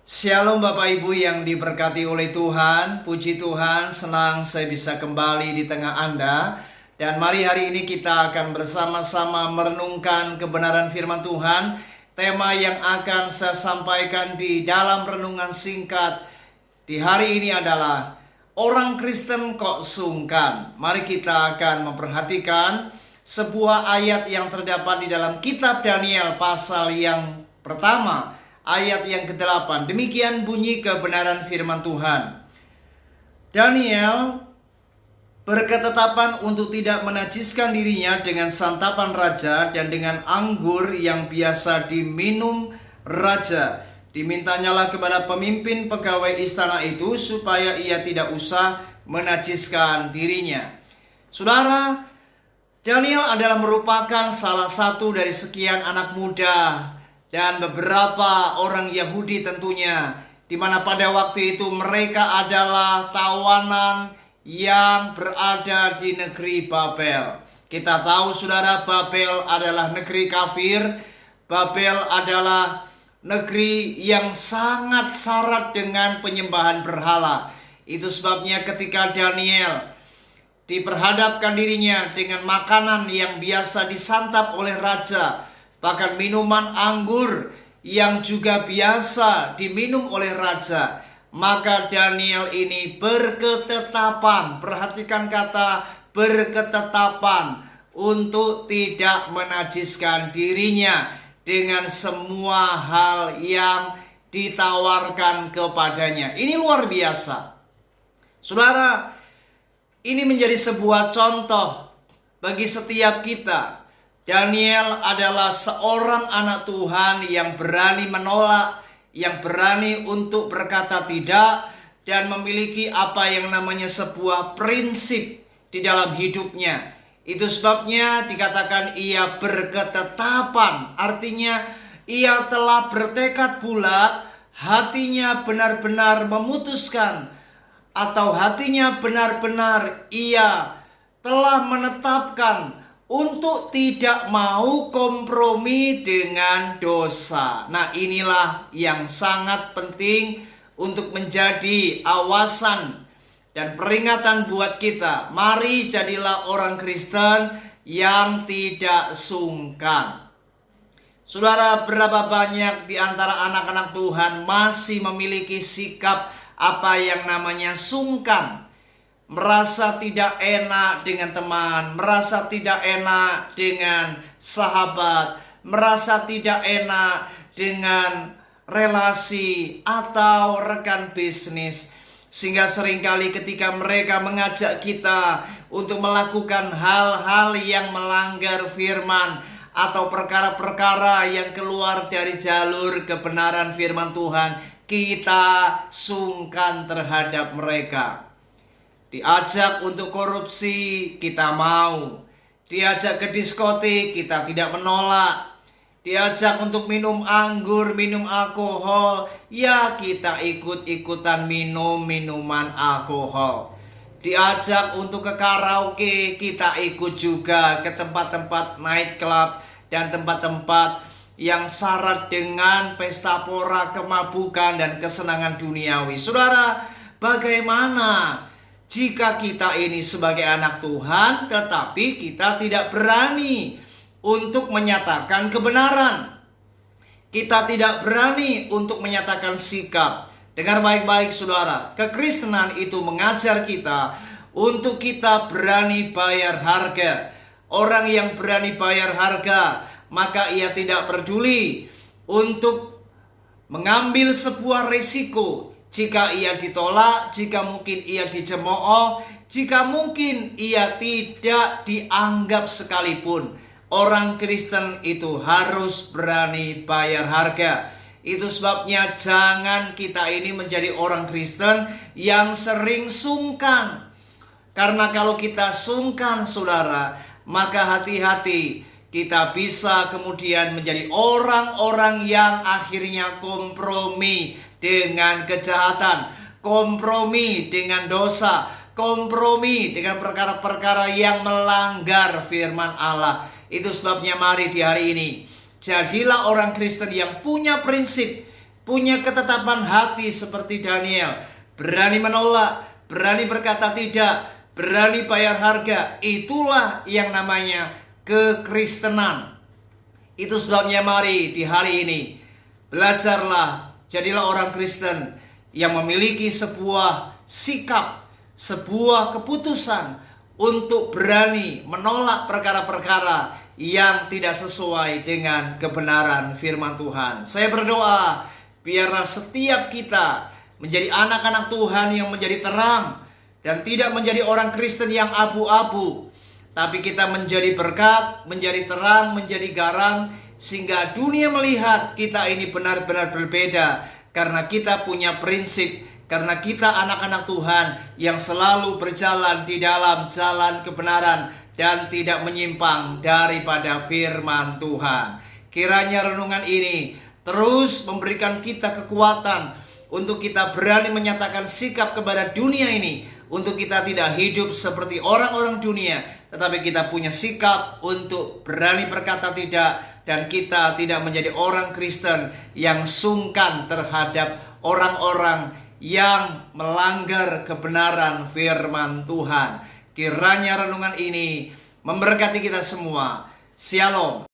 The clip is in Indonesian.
Shalom Bapak Ibu yang diberkati oleh Tuhan. Puji Tuhan, senang saya bisa kembali di tengah Anda. Dan mari hari ini kita akan bersama-sama merenungkan kebenaran firman Tuhan. Tema yang akan saya sampaikan di dalam renungan singkat di hari ini adalah orang Kristen kok sungkan. Mari kita akan memperhatikan sebuah ayat yang terdapat di dalam kitab Daniel pasal yang pertama, ayat yang ke-8. Demikian bunyi kebenaran firman Tuhan. Daniel berketetapan untuk tidak menajiskan dirinya dengan santapan raja dan dengan anggur yang biasa diminum raja. Dimintanyalah kepada pemimpin pegawai istana itu supaya ia tidak usah menajiskan dirinya. Saudara, Daniel adalah merupakan salah satu dari sekian anak muda dan beberapa orang Yahudi tentunya, di mana pada waktu itu mereka adalah tawanan yang berada di negeri Babel. Kita tahu saudara, Babel adalah negeri kafir. Babel adalah negeri yang sangat syarat dengan penyembahan berhala. Itu sebabnya ketika Daniel diperhadapkan dirinya dengan makanan yang biasa disantap oleh raja, bahkan minuman anggur yang juga biasa diminum oleh raja, maka Daniel ini berketetapan, perhatikan kata berketetapan, untuk tidak menajiskan dirinya dengan semua hal yang ditawarkan kepadanya. Ini luar biasa. Saudara, ini menjadi sebuah contoh bagi setiap kita. Daniel adalah seorang anak Tuhan yang berani menolak, yang berani untuk berkata tidak, dan memiliki apa yang namanya sebuah prinsip di dalam hidupnya. Itu sebabnya dikatakan ia berketetapan, artinya ia telah bertekad bulat, hatinya benar-benar memutuskan, atau hatinya benar-benar ia telah menetapkan untuk tidak mau kompromi dengan dosa. Nah, inilah yang sangat penting untuk menjadi awasan dan peringatan buat kita. Mari jadilah orang Kristen yang tidak sungkan. Saudara, berapa banyak di antara anak-anak Tuhan masih memiliki sikap apa yang namanya sungkan? Merasa tidak enak dengan teman, merasa tidak enak dengan sahabat, merasa tidak enak dengan relasi atau rekan bisnis. Sehingga seringkali ketika mereka mengajak kita untuk melakukan hal-hal yang melanggar firman atau perkara-perkara yang keluar dari jalur kebenaran firman Tuhan, kita sungkan terhadap mereka. Diajak untuk korupsi, kita mau. Diajak ke diskotik, kita tidak menolak. Diajak untuk minum anggur, minum alkohol, ya kita ikut-ikutan minum minuman alkohol. Diajak untuk ke karaoke, kita ikut juga ke tempat-tempat night club dan tempat-tempat yang syarat dengan pesta pora, kemabukan, dan kesenangan duniawi. Saudara, bagaimana jika kita ini sebagai anak Tuhan, tetapi kita tidak berani untuk menyatakan kebenaran? Kita tidak berani untuk menyatakan sikap. Dengar baik-baik saudara, kekristenan itu mengajar kita untuk kita berani bayar harga. Orang yang berani bayar harga, maka ia tidak peduli untuk mengambil sebuah risiko. Jika ia ditolak, jika mungkin ia dicemooh, jika mungkin ia tidak dianggap sekalipun, orang Kristen itu harus berani bayar harga. Itu sebabnya jangan kita ini menjadi orang Kristen yang sering sungkan. Karena kalau kita sungkan saudara, maka hati-hati, kita bisa kemudian menjadi orang-orang yang akhirnya kompromi dengan kejahatan, kompromi dengan dosa, kompromi dengan perkara-perkara yang melanggar firman Allah. Itu sebabnya mari di hari ini, jadilah orang Kristen yang punya prinsip, punya ketetapan hati seperti Daniel, berani menolak, berani berkata tidak, berani bayar harga. Itulah yang namanya kekristenan. Itu sebabnya mari di hari ini belajarlah, jadilah orang Kristen yang memiliki sebuah sikap, sebuah keputusan untuk berani menolak perkara-perkara yang tidak sesuai dengan kebenaran firman Tuhan. Saya berdoa, biarlah setiap kita menjadi anak-anak Tuhan yang menjadi terang dan tidak menjadi orang Kristen yang abu-abu, tapi kita menjadi berkat, menjadi terang, menjadi garam, sehingga dunia melihat kita ini benar-benar berbeda karena kita punya prinsip, karena kita anak-anak Tuhan yang selalu berjalan di dalam jalan kebenaran dan tidak menyimpang daripada firman Tuhan. Kiranya renungan ini terus memberikan kita kekuatan untuk kita berani menyatakan sikap kepada dunia ini, untuk kita tidak hidup seperti orang-orang dunia, tetapi kita punya sikap untuk berani berkata tidak, dan kita tidak menjadi orang Kristen yang sungkan terhadap orang-orang yang melanggar kebenaran firman Tuhan. Kiranya renungan ini memberkati kita semua. Shalom.